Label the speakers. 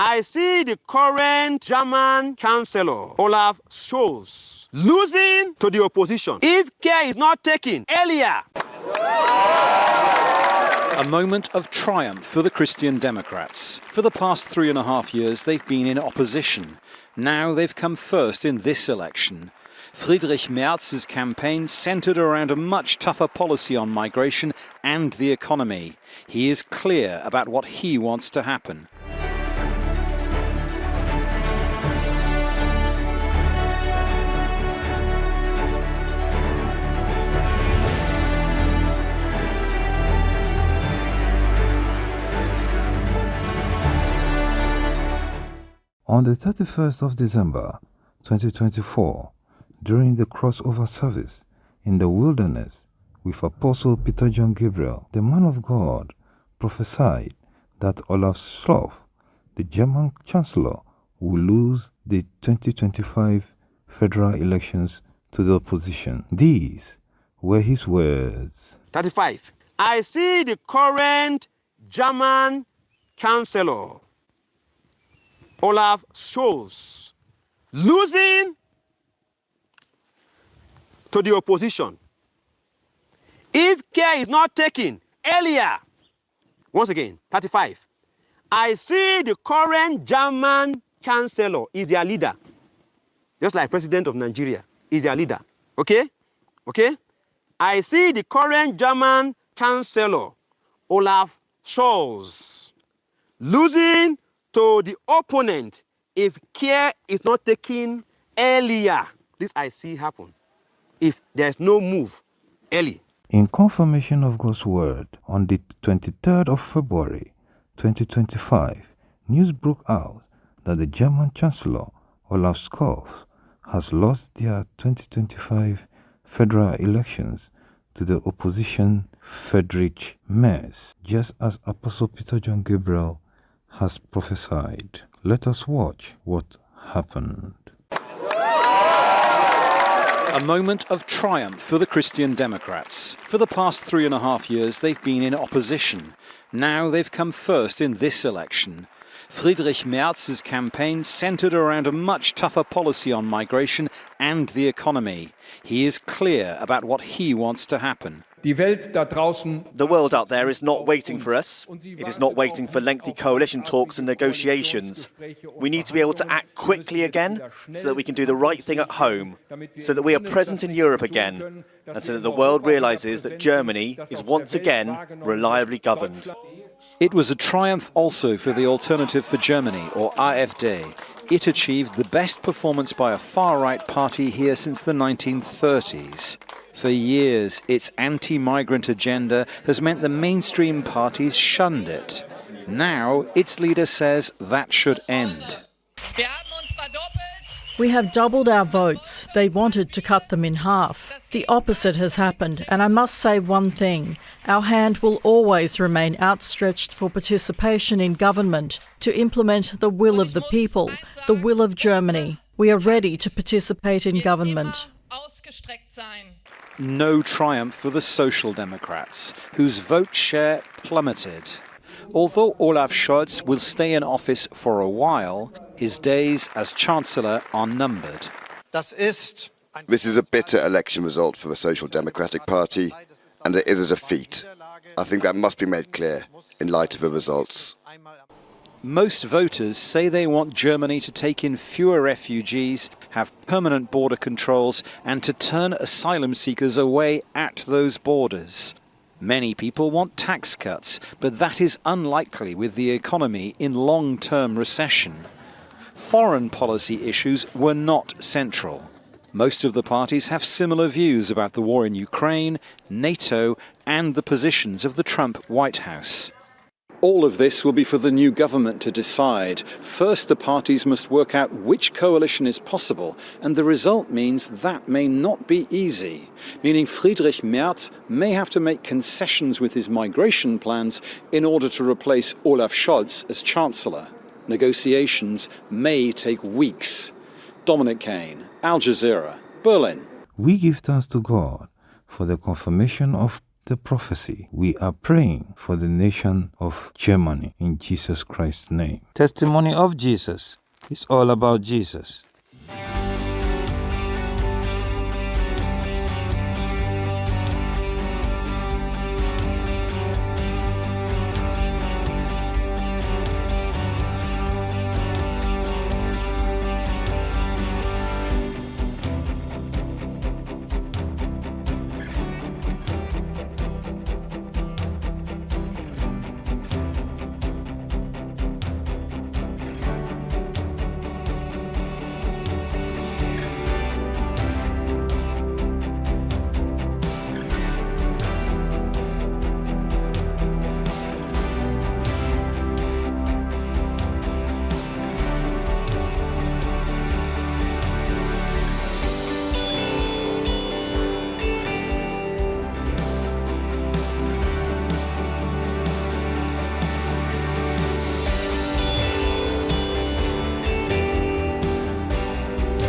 Speaker 1: I see the current German Chancellor, Olaf Scholz, losing to the opposition if care is not taken earlier.
Speaker 2: A moment of triumph for the Christian Democrats. For the past 3.5 years, they've been in opposition. Now they've come first in this election. Friedrich Merz's campaign centred around a much tougher policy on migration and the economy. He is clear about what he wants to happen.
Speaker 3: On the 31st of December 2024, during the crossover service in the wilderness with Apostle Peter John Gabriel, the man of God prophesied that Olaf Scholz, the German Chancellor, will lose the 2025 federal elections to the opposition. These were his words.
Speaker 1: 35. I see the current German Chancellor, Olaf Scholz, losing to the opposition if care is not taken earlier. Once again, 35. I see the current German Chancellor is their leader, just like President of Nigeria is their leader. Okay? Okay? I see the current German Chancellor, Olaf Scholz, losing to the opponent if care is not taken earlier. This I see happen if there's no move early.
Speaker 3: In confirmation of God's word, on the 23rd of February 2025, news broke out that the German Chancellor, Olaf Scholz, has lost their 2025 federal elections to the opposition Friedrich Merz, just as Apostle Peter John Gabriel has prophesied. Let us watch what happened.
Speaker 2: A moment of triumph for the Christian Democrats. For the past 3.5 years, they've been in opposition. Now they've come first in this election. Friedrich Merz's campaign centred around a much tougher policy on migration and the economy. He is clear about what he wants to happen.
Speaker 4: The world out there is not waiting for us. It is not waiting for lengthy coalition talks and negotiations. We need to be able to act quickly again so that we can do the right thing at home, so that we are present in Europe again, and so that the world realises that Germany is once again reliably governed.
Speaker 2: It was a triumph also for the Alternative for Germany, or AfD. It achieved the best performance by a far-right party here since the 1930s. For years, its anti-migrant agenda has meant the mainstream parties shunned it. Now, its leader says that should end.
Speaker 5: We have doubled our votes. They wanted to cut them in half. The opposite has happened, and I must say one thing. Our hand will always remain outstretched for participation in government to implement the will of the people, the will of Germany. We are ready to participate in government.
Speaker 2: No triumph for the Social Democrats, whose vote share plummeted. Although Olaf Scholz will stay in office for a while, his days as Chancellor are numbered.
Speaker 6: This is a bitter election result for the Social Democratic Party, and it is a defeat. I think that must be made clear in light of the results.
Speaker 2: Most voters say they want Germany to take in fewer refugees, have permanent border controls, and to turn asylum seekers away at those borders. Many people want tax cuts, but that is unlikely with the economy in long-term recession. Foreign policy issues were not central. Most of the parties have similar views about the war in Ukraine, NATO, and the positions of the Trump White House. All of this will be for the new government to decide. First, the parties must work out which coalition is possible, and the result means that may not be easy, meaning Friedrich Merz may have to make concessions with his migration plans in order to replace Olaf Scholz as Chancellor. Negotiations may take weeks. Dominic Kane, Al Jazeera, Berlin.
Speaker 3: We give thanks to God for the confirmation of the prophecy. We are praying for the nation of Germany in Jesus Christ's name.
Speaker 7: Testimony of Jesus. It's all about Jesus.